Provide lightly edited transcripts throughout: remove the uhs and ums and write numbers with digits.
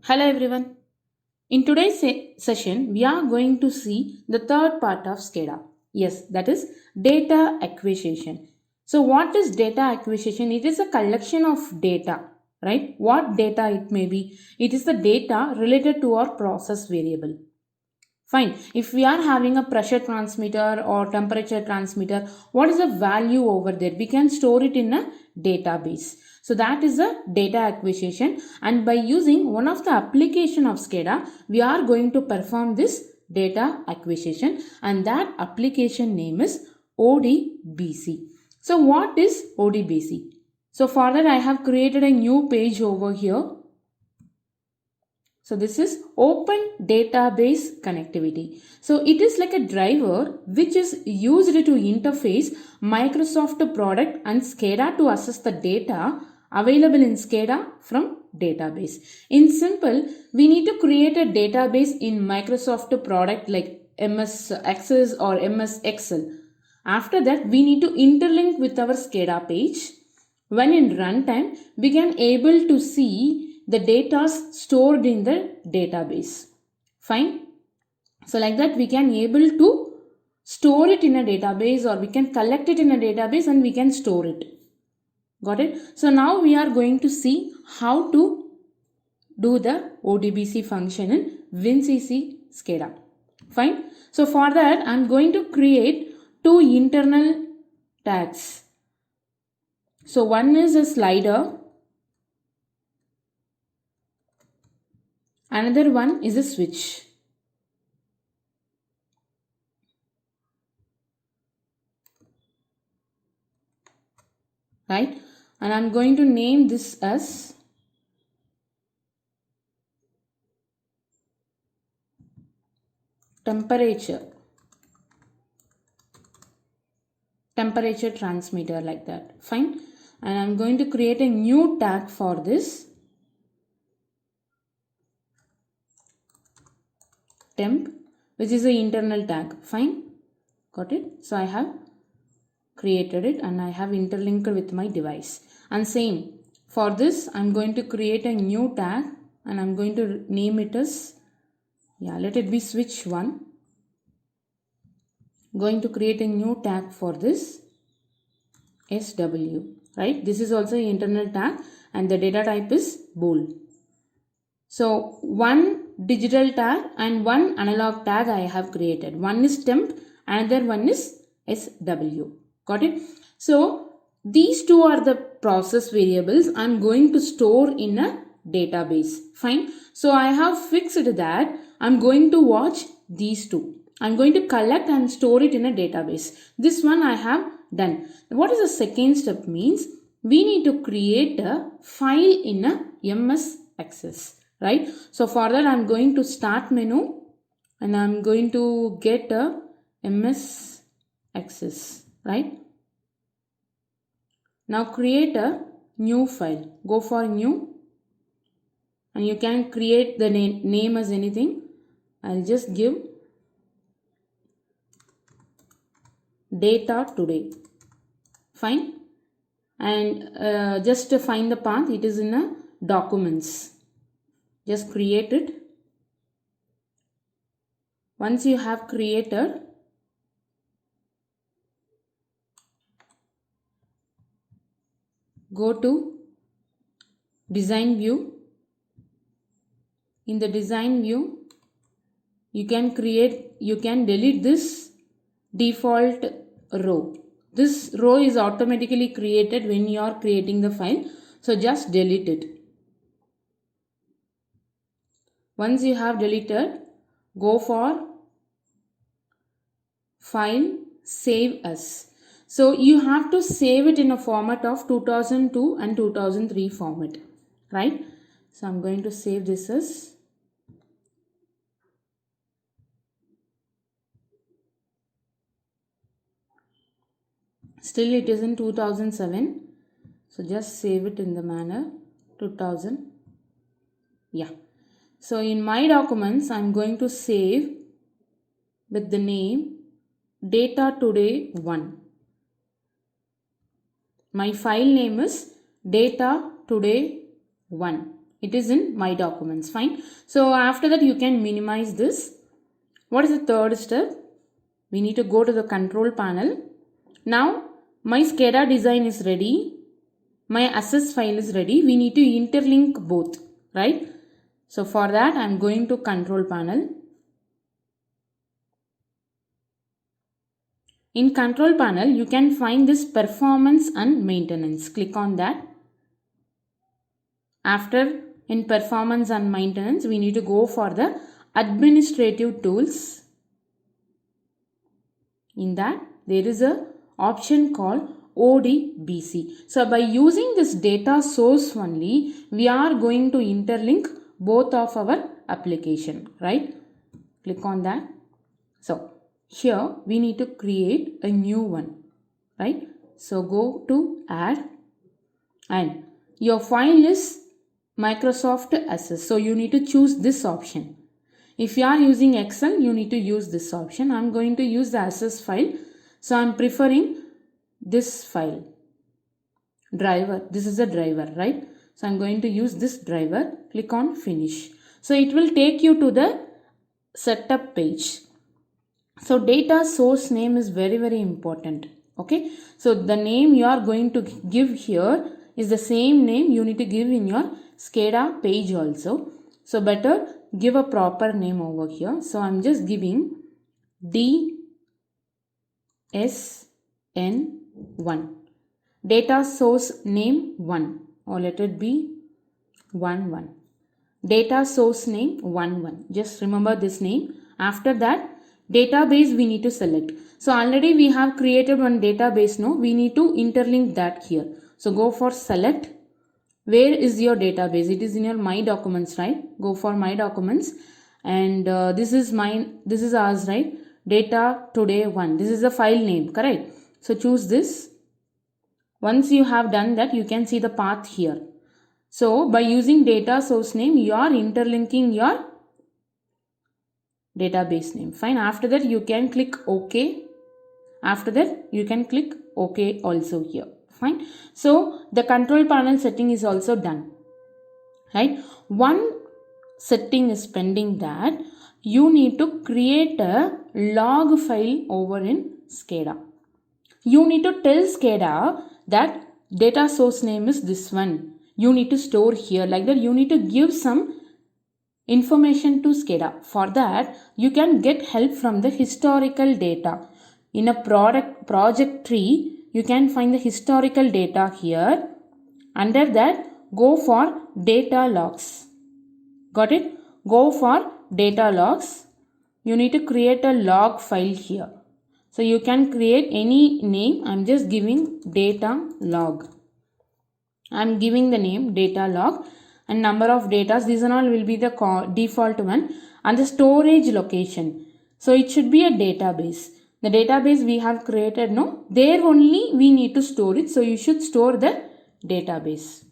Hello everyone. In today's session, we are going to see the third part of SCADA. Yes, that is data acquisition. So, what is data acquisition? It is a collection of data, right? What data it may be? It is the data related to our process variable. Fine. If we are having a pressure transmitter or temperature transmitter, what is the value over there? We can store it in a database. So that is a data acquisition, and by using one of the application of SCADA, we are going to perform this data acquisition, and that application name is ODBC. So what is ODBC? So for that I have created a new page over here. So this is open database connectivity. So it is like a driver which is used to interface Microsoft product and SCADA to access the data available in SCADA from database. In simple, we need to create a database in Microsoft product like MS Access or MS Excel. After that, we need to interlink with our SCADA page. When in runtime, we can able to see the data stored in the database. Fine. So like that we can able to store it in a database, or we can collect it in a database and we can store it. Got it? So now we are going to see how to do the ODBC function in WinCC SCADA. Fine. So for that I am going to create two internal tags. So one is a slider, another one is a switch. Right? And I'm going to name this as temperature transmitter, like that. Fine. And I'm going to create a new tag for this, temp, which is the internal tag. Fine. Got it? So I have created it and I have interlinked with my device. And same for this, I'm going to create a new tag and I'm going to name it as, let it be switch 1. Going to create a new tag for this, SW. Right? This is also an internal tag and the data type is bool. So one digital tag and one analog tag I have created. One is temp, another one is SW. Got it? So these two are the process variables I'm going to store in a database. Fine. So I have fixed that I'm going to watch these two. I'm going to collect and store it in a database. This one I have done. What is the second step means? We need to create a file in a MS Access. Right? So for that I'm going to start menu and I'm going to get a MS Access. Right? Now create a new file. Go for new and you can create the name as anything. I'll just give data today. Fine. And just to find the path, it is in a documents. Just create it. Once you have created, go to design view. In the design view, you can delete this default row. This row is automatically created when you are creating the file. So just delete it. Once you have deleted, go for file, save as. So you have to save it in a format of 2002 and 2003 format. Right? So I'm going to save this as still it is in 2007. So just save it in the manner 2000. So in my documents, I'm going to save with the name data today 1. My file name is data today 1. It is in my documents. Fine. So after that you can minimize this. What is the third step? We need to go to the control panel. Now my SCADA design is ready. My access file is ready. We need to interlink both, right? So for that I am going to control panel. In control panel you can find this performance and maintenance. Click on that. After in performance and maintenance we need to go for the administrative tools. In that there is a option called ODBC. So by using this data source only we are going to interlink both of our application, right? Click on that. So here we need to create a new one, right? So go to add and your file is Microsoft Access. So you need to choose this option. If you are using Excel, you need to use this option. I am going to use the Access file. So I am preferring this file. Driver. This is a driver, right? So I am going to use this driver. Click on finish. So it will take you to the setup page. So data source name is very, very important. Okay. So the name you are going to give here is the same name you need to give in your SCADA page also. So better give a proper name over here. So I'm just giving DSN1. Data source name 1, or let it be 11. Data source name 11. Just remember this name. After that, database we need to select. So already we have created one database now. We need to interlink that here. So go for select. Where is your database? It is in your my documents, right? Go for my documents, and this is mine. This is ours, right? Data today 1. This is the file name, correct? So choose this. Once you have done that, you can see the path here. So by using data source name, you are interlinking your database name. Fine. After that, you can click OK. After that, you can click OK also here. Fine. So the control panel setting is also done. Right. One setting is pending, that you need to create a log file over in SCADA. You need to tell SCADA that data source name is this one. You need to store here, like that. You need to give some information to SCADA. For that, you can get help from the historical data. In a project tree, you can find the historical data here. Under that, go for data logs. Got it? Go for data logs. You need to create a log file here. So you can create any name. I'm just giving data log. I'm giving the name data log, and number of data. These and all will be the default one, and the storage location. So it should be a database. The database we have created, no, there only we need to store it. So you should store the database.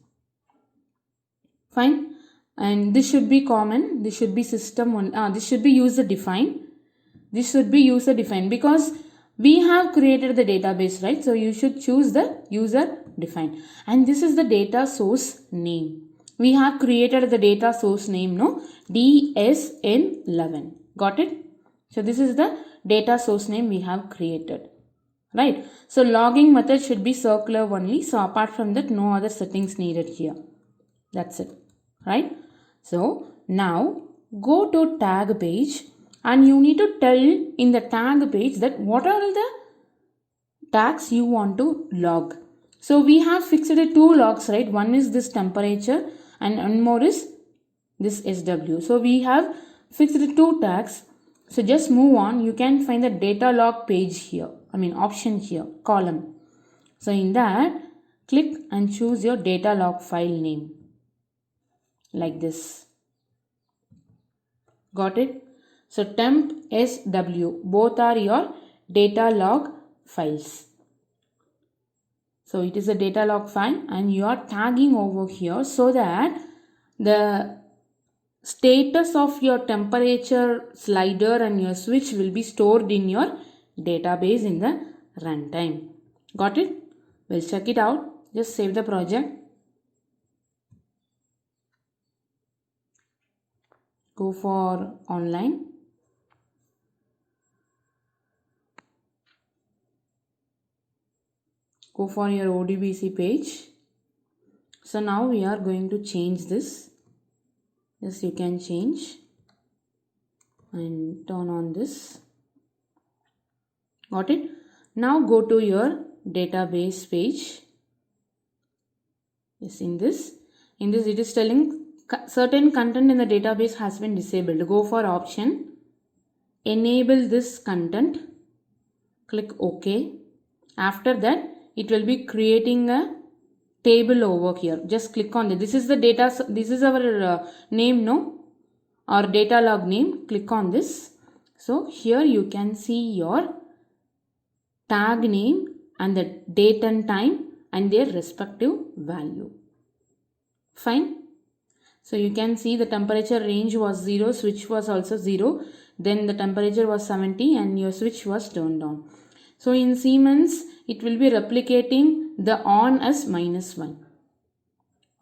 Fine. And this should be common. This should be system one. This should be user defined. This should be user defined because we have created the database, right? So you should choose the user defined. And this is the data source name. We have created the data source name, no? DSN11. Got it? So this is the data source name we have created. Right? So logging method should be circular only. So apart from that, no other settings needed here. That's it. Right? So now go to tag page. And you need to tell in the tag page that what are the tags you want to log. So we have fixed 2 logs, right? One is this temperature and one more is this SW. So we have fixed 2 tags. So just move on. You can find the data log page here. Option here, column. So in that, click and choose your data log file name. Like this. Got it? So temp SW, both are your data log files. So it is a data log file and you are tagging over here so that the status of your temperature slider and your switch will be stored in your database in the runtime. Got it? We'll check it out. Just save the project. Go for online. Go for your ODBC page. So now we are going to change this. Yes, you can change and turn on this. Got it? Now go to your database page. Yes, in this it is telling certain content in the database has been disabled. Go for option, enable this content, click OK. After that, it will be creating a table over here. Just click on this. This is the data, this is our name, no? Our data log name. Click on this. So here you can see your tag name and the date and time and their respective value. Fine. So you can see the temperature range was 0, switch was also 0. Then the temperature was 70 and your switch was turned on. So in Siemens, it will be replicating the on as -1.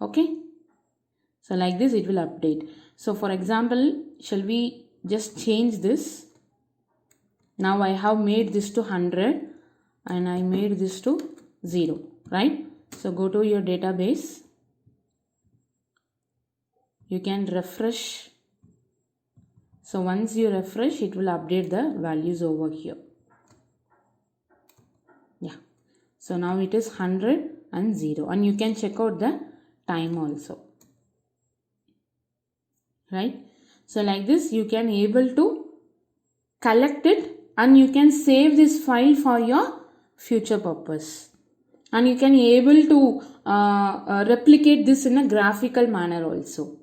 Okay. So like this, it will update. So for example, shall we just change this? Now I have made this to 100 and I made this to 0, right? So go to your database. You can refresh. So once you refresh, it will update the values over here. Yeah. So now it is 100 and 0. And you can check out the time also. Right? So like this, you can able to collect it and you can save this file for your future purpose. And you can able to replicate this in a graphical manner also.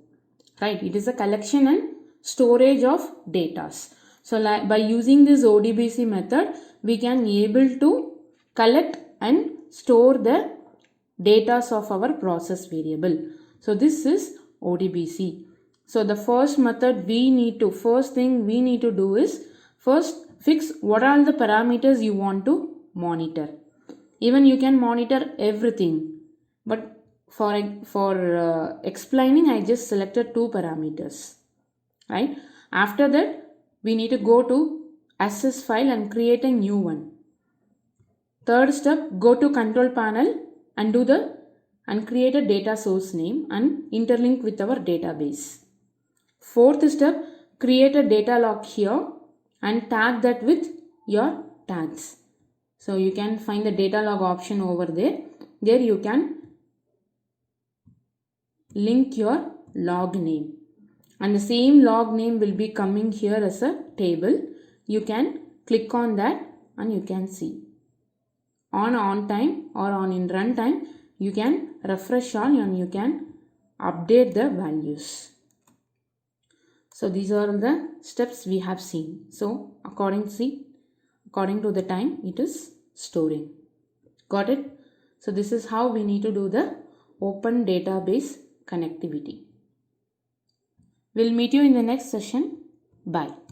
Right? It is a collection and storage of data. So by using this ODBC method, we can able to collect and store the data of our process variable. So this is ODBC. So the first method first thing we need to do is first fix what are the parameters you want to monitor. Even you can monitor everything, but for explaining, I just selected 2 parameters, right? After that, we need to go to access file and create a new one. Third step, go to control panel and create a data source name and interlink with our database. Fourth step, create a data log here and tag that with your tags. So you can find the data log option over there. There you can link your log name and the same log name will be coming here as a table. You can click on that and you can see on time or on in runtime. You can refresh on and you can update the values. So these are the steps we have seen. So according to the time, it is storing. Got it? So this is how we need to do the open database connectivity. We'll meet you in the next session. Bye.